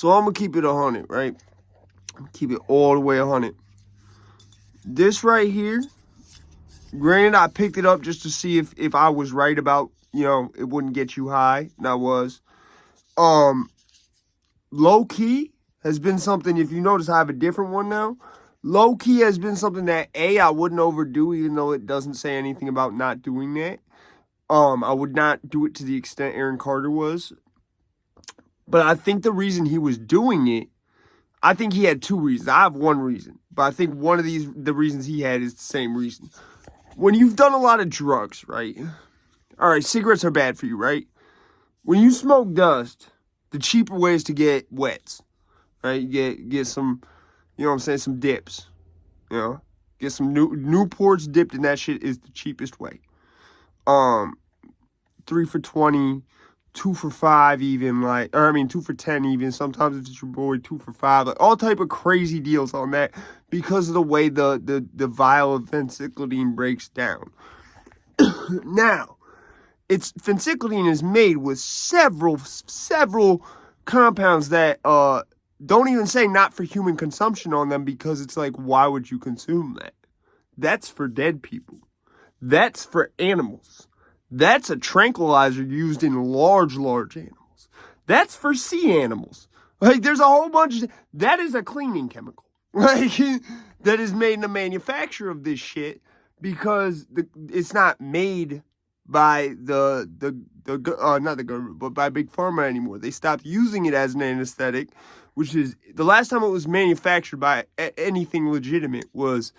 So I'm going to keep it 100, right? Keep it all the way 100. This right here, granted, I picked it up just to see if I was right about, it wouldn't get you high. And I was. Low key has been something, if you notice, I have a different one now. Low key has been something that I wouldn't overdo, even though it doesn't say anything about not doing that. I would not do it to the extent Aaron Carter was. But I think the reason he was doing it, I think he had two reasons. I have one reason, but I think one of the reasons he had is the same reason. When you've done a lot of drugs, right? All right, cigarettes are bad for you, right? When you smoke dust, the cheaper way is to get wets, right? You get some, some dips, Get some Newports dipped in that shit is the cheapest way. 3 for $20, 2 for $5 even, 2 for $10 even. Sometimes if it's your boy, 2 for $5. Like all type of crazy deals on that because of the way the vial of phencyclidine breaks down. Now, phencyclidine is made with several compounds that don't even say not for human consumption on them, because it's like, why would you consume that? That's for dead people. That's for animals. That's a tranquilizer used in large animals. That's for sea animals. Like, there's a whole bunch that is a cleaning chemical. Like, that is made in the manufacture of this shit, because it's not made by not the government, but by Big Pharma anymore. They stopped using it as an anesthetic, which is, the last time it was manufactured by anything legitimate was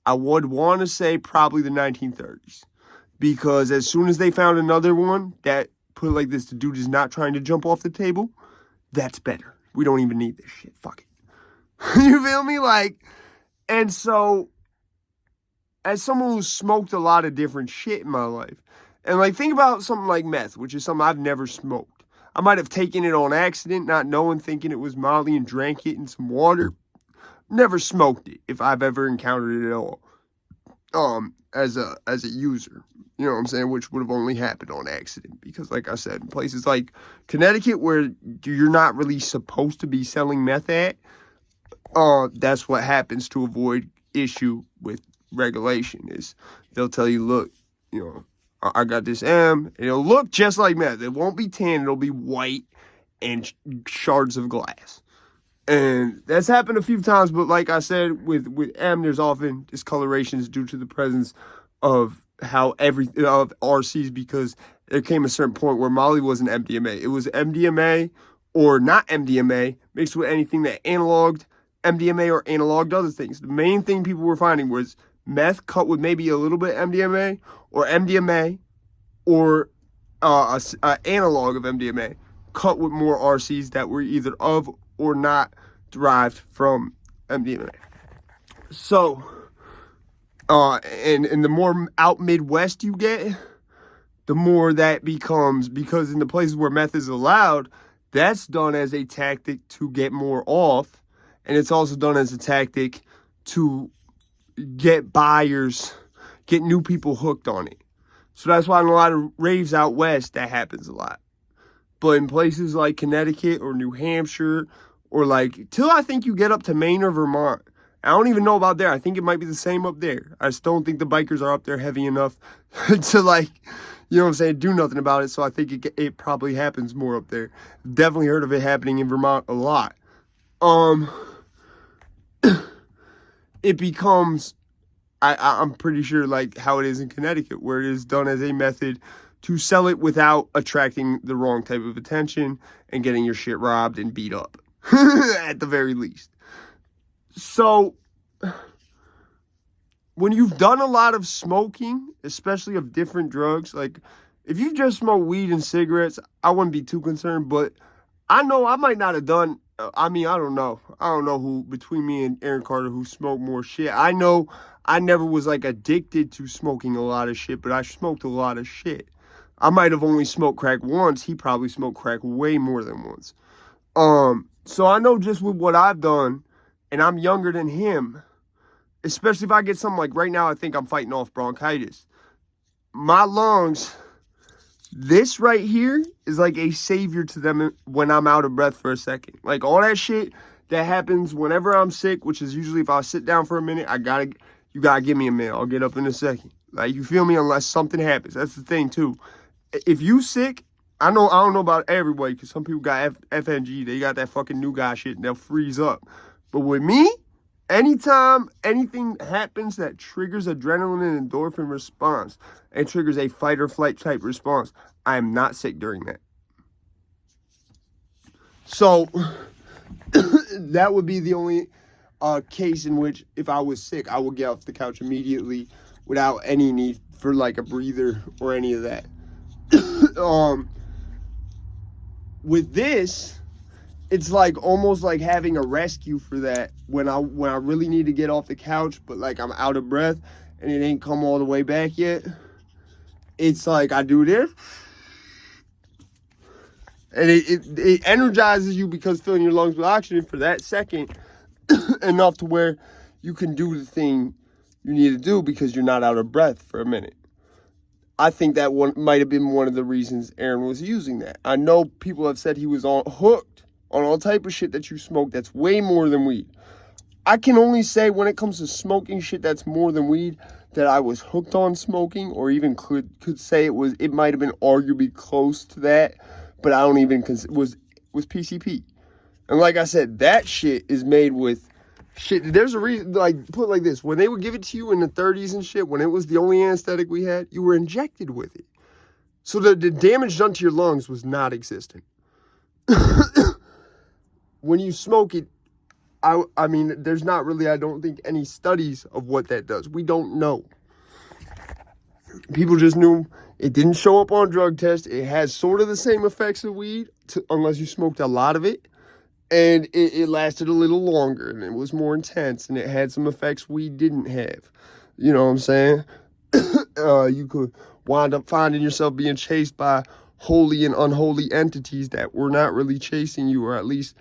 I would want to say probably the 1930s. Because as soon as they found another one that put it like this, the dude is not trying to jump off the table, that's better. We don't even need this shit. Fuck it. You feel me? Like, and so, as someone who smoked a lot of different shit in my life, and like, think about something like meth, which is something I've never smoked. I might have taken it on accident, not knowing, thinking it was Molly, and drank it in some water. Never smoked it, if I've ever encountered it at all. As a user, you know what I'm saying, which would have only happened on accident, because like I said, in places like Connecticut where you're not really supposed to be selling meth at, that's what happens to avoid issue with regulation, is they'll tell you, look, I got this M, and it'll look just like meth. It won't be tan, it'll be white and shards of glass. And that's happened a few times, but like I said, with M, there's often discolorations due to the presence of of RCs, because there came a certain point where Molly wasn't MDMA. It was MDMA or not MDMA mixed with anything that analogued MDMA or analogued other things. The main thing people were finding was meth cut with maybe a little bit of MDMA or an analog of MDMA cut with more RCs that were either of or not derived from MDMA. So, and the more out Midwest you get, the more that becomes, because in the places where meth is allowed, that's done as a tactic to get more off, and it's also done as a tactic to get buyers, get new people hooked on it. So that's why in a lot of raves out west, that happens a lot. But in places like Connecticut or New Hampshire, or like, till I think you get up to Maine or Vermont, I don't even know about there. I think it might be the same up there. I just don't think the bikers are up there heavy enough to, like, you know what I'm saying, do nothing about it. So I think it probably happens more up there. Definitely heard of it happening in Vermont a lot. It becomes, I'm pretty sure, like how it is in Connecticut, where it is done as a method to sell it without attracting the wrong type of attention and getting your shit robbed and beat up, at the very least. So, when you've done a lot of smoking, especially of different drugs, like, if you just smoke weed and cigarettes, I wouldn't be too concerned, but I know I might not have done, I don't know. I don't know who, between me and Aaron Carter, who smoked more shit. I know I never was, like, addicted to smoking a lot of shit, but I smoked a lot of shit. I might have only smoked crack once. He probably smoked crack way more than once. So I know just with what I've done, and I'm younger than him, especially if I get something like right now, I think I'm fighting off bronchitis. My lungs This right here is like a savior to them when I'm out of breath for a second. Like all that shit that happens whenever I'm sick, which is usually if I sit down for a minute, you gotta give me a minute. I'll get up in a second. Like, you feel me? Unless something happens. That's the thing too. If you sick, I don't know about everybody, because some people got FNG. They got that fucking new guy shit and they'll freeze up. But with me, anytime anything happens that triggers adrenaline and endorphin response and triggers a fight or flight type response, I am not sick during that. So that would be the only case in which if I was sick, I would get off the couch immediately without any need for like a breather or any of that. With this, it's like almost like having a rescue for that when I really need to get off the couch, but like I'm out of breath and it ain't come all the way back yet. It's like I do this, and it energizes you because filling your lungs with oxygen for that second enough to where you can do the thing you need to do because you're not out of breath for a minute. I think that one might have been one of the reasons Aaron was using that. I know people have said he was hooked on all type of shit that you smoke that's way more than weed. I can only say when it comes to smoking shit that's more than weed that I was hooked on smoking, or even could say it might have been arguably close to that, but I don't even was PCP. And like I said, that shit is made with shit. There's a reason, like, put it like this. When they would give it to you in the 30s and shit, when it was the only anesthetic we had, you were injected with it. So the damage done to your lungs was not existent. When you smoke it, I mean, there's not really, I don't think, any studies of what that does. We don't know. People just knew it didn't show up on drug tests. It has sort of the same effects of weed, unless you smoked a lot of it. And it lasted a little longer, and it was more intense, and it had some effects weed didn't have. You know what I'm saying? You could wind up finding yourself being chased by holy and unholy entities that were not really chasing you, or at least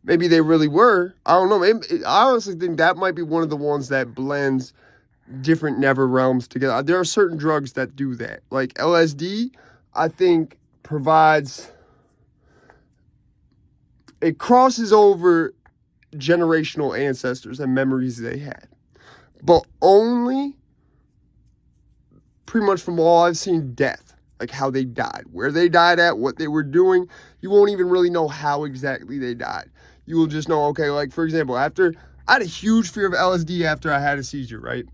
maybe they really were. I don't know. I honestly think that might be one of the ones that blends different never realms together. There are certain drugs that do that. Like LSD, I think, provides... It crosses over generational ancestors and memories they had. But only, pretty much from all I've seen, death. Like how they died. Where they died at, what they were doing. You won't even really know how exactly they died. You will just know, okay, like for example, I had a huge fear of LSD after I had a seizure, right?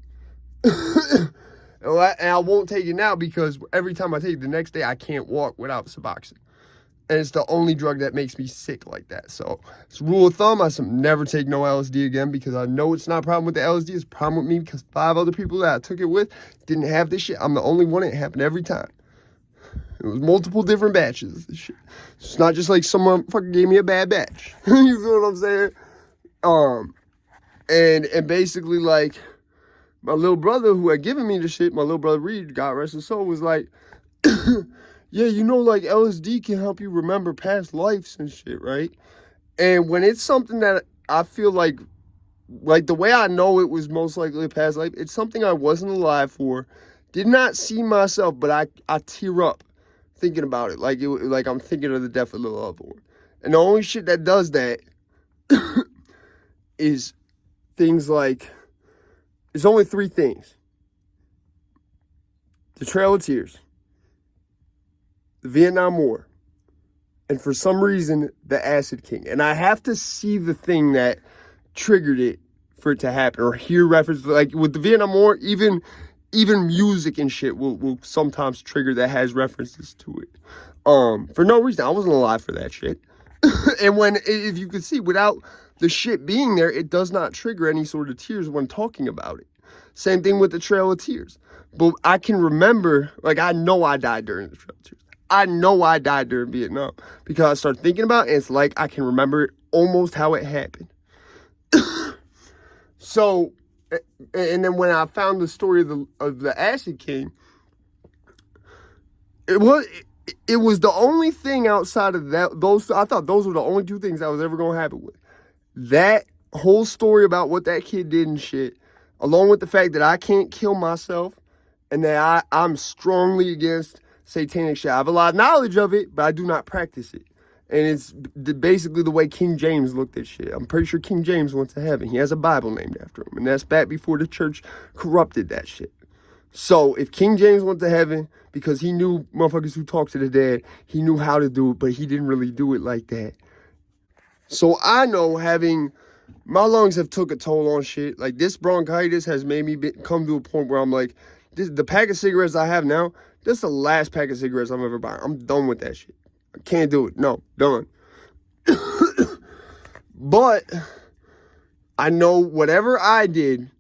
And I won't take it now because every time I take it the next day, I can't walk without Suboxone. And it's the only drug that makes me sick like that. So it's rule of thumb. I never take no LSD again because I know it's not a problem with the LSD. It's a problem with me because 5 other people that I took it with didn't have this shit. I'm the only one. It happened every time. It was multiple different batches of this shit. It's not just like someone fucking gave me a bad batch. You feel what I'm saying? And basically, like, my little brother who had given me the shit, my little brother Reed, God rest his soul, was like, yeah, you know, like LSD can help you remember past lives and shit, right? And when it's something that I feel like the way I know it was most likely a past life, it's something I wasn't alive for, did not see myself, but I tear up thinking about it. Like I'm thinking of the death of the loved one. And the only shit that does that is things like, there's only 3 things. The Trail of Tears, the Vietnam War, and for some reason, the Acid King. And I have to see the thing that triggered it for it to happen, or hear references. Like with the Vietnam War, even music and shit will sometimes trigger that has references to it. For no reason. I wasn't alive for that shit. And if you could see, without the shit being there, it does not trigger any sort of tears when talking about it. Same thing with the Trail of Tears. But I can remember, like, I know I died during the Trail of Tears. I know I died during Vietnam because I started thinking about it, and it's like I can remember it almost how it happened. So, and then when I found the story of the Acid King, it was the only thing outside of that. I thought those were the only 2 things that was ever gonna happen with that whole story about what that kid did and shit, along with the fact that I can't kill myself and that I'm strongly against satanic shit. I have a lot of knowledge of it, but I do not practice it. And it's basically the way King James looked at shit. I'm pretty sure King James went to heaven. He has a Bible named after him. And that's back before the church corrupted that shit. So if King James went to heaven because he knew motherfuckers who talk to the dead, he knew how to do it, but he didn't really do it like that. So I know my lungs have took a toll on shit. Like this bronchitis has made me come to a point where I'm like, the pack of cigarettes I have now, this is the last pack of cigarettes I'm ever buying. I'm done with that shit. I can't do it. No, done. But I know whatever I did,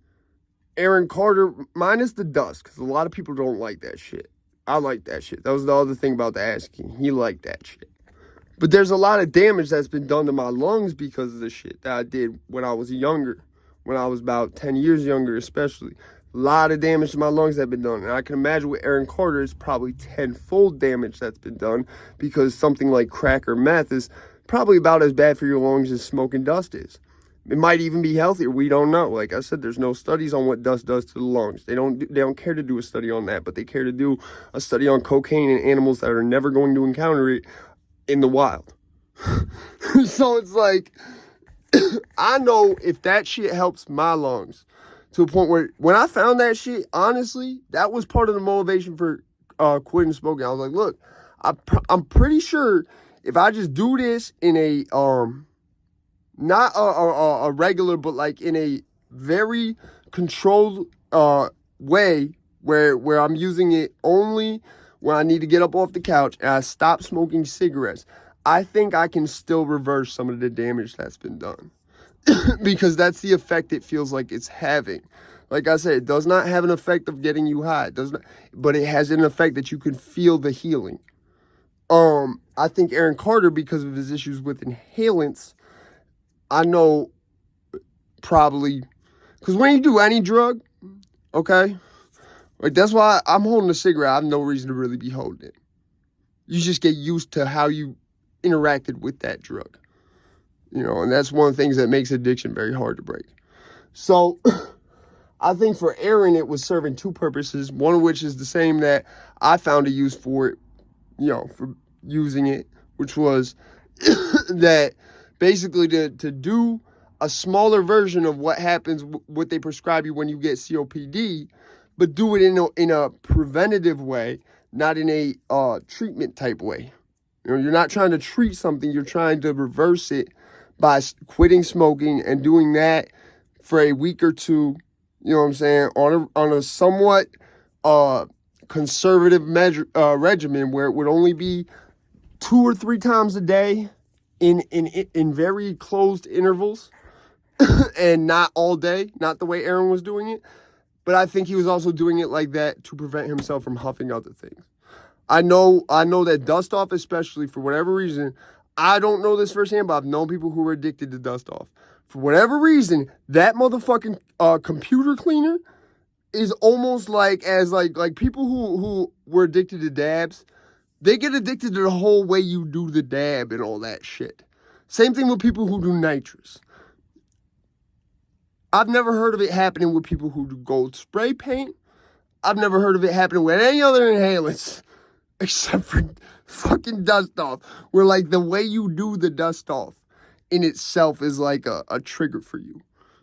Aaron Carter, minus the dust, because a lot of people don't like that shit. I like that shit. That was the other thing about the asking. He liked that shit. But there's a lot of damage that's been done to my lungs because of the shit that I did when I was younger. When I was about 10 years younger, especially. A lot of damage to my lungs that have been done. And I can imagine with Aaron Carter, it's probably tenfold damage that's been done because something like crack or meth is probably about as bad for your lungs as smoking dust is. It might even be healthier. We don't know. Like I said, there's no studies on what dust does to the lungs. They don't care to do a study on that, but they care to do a study on cocaine in animals that are never going to encounter it in the wild. So it's like, I know if that shit helps my lungs to a point where when I found that shit, honestly, that was part of the motivation for quitting smoking. I was like, look, I'm pretty sure if I just do this in a not a regular, but like in a very controlled way where I'm using it only when I need to get up off the couch and I stop smoking cigarettes, I think I can still reverse some of the damage that's been done. Because that's the effect it feels like it's having. Like I said, it does not have an effect of getting you high. It does not, but it has an effect that you can feel the healing. I think Aaron Carter, because of his issues with inhalants, I know probably, because when you do any drug, okay, like that's why I'm holding a cigarette. I have no reason to really be holding it. You just get used to how you interacted with that drug. You know, and that's one of the things that makes addiction very hard to break. So I think for Aaron, it was serving two purposes, one of which is the same that I found a use for it, you know, for using it, which was that basically to do a smaller version of what happens, what they prescribe you when you get COPD, but do it in a preventative way, not in a treatment type way. You know, you're not trying to treat something, you're trying to reverse it by quitting smoking and doing that for a week or two, you know what I'm saying, on a somewhat conservative regimen where it would only be 2 or 3 times a day in very closed intervals and not all day, not the way Aaron was doing it. But I think he was also doing it like that to prevent himself from huffing other things. I know that dust off, especially for whatever reason, I don't know this firsthand, but I've known people who were addicted to dust off. For whatever reason, that motherfucking computer cleaner is almost like people who were addicted to dabs. They get addicted to the whole way you do the dab and all that shit. Same thing with people who do nitrous. I've never heard of it happening with people who do gold spray paint. I've never heard of it happening with any other inhalants except for fucking dust off. Where like the way you do the dust off in itself is like a trigger for you.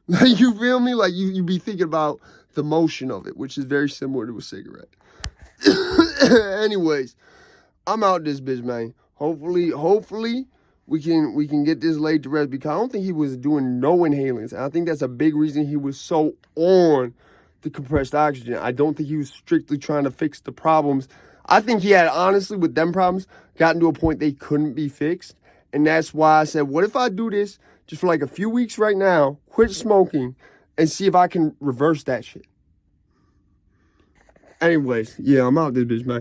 Like, you feel me? Like you be thinking about the motion of it, which is very similar to a cigarette. Anyways, I'm out this bitch, man. Hopefully we can get this laid to rest, because I don't think he was doing no inhalants. And I think that's a big reason he was so on the compressed oxygen. I don't think he was strictly trying to fix the problems. I think he had, honestly, with them problems, gotten to a point they couldn't be fixed. And that's why I said, what if I do this just for like a few weeks right now, quit smoking, and see if I can reverse that shit. Anyways, yeah, I'm out this bitch, man.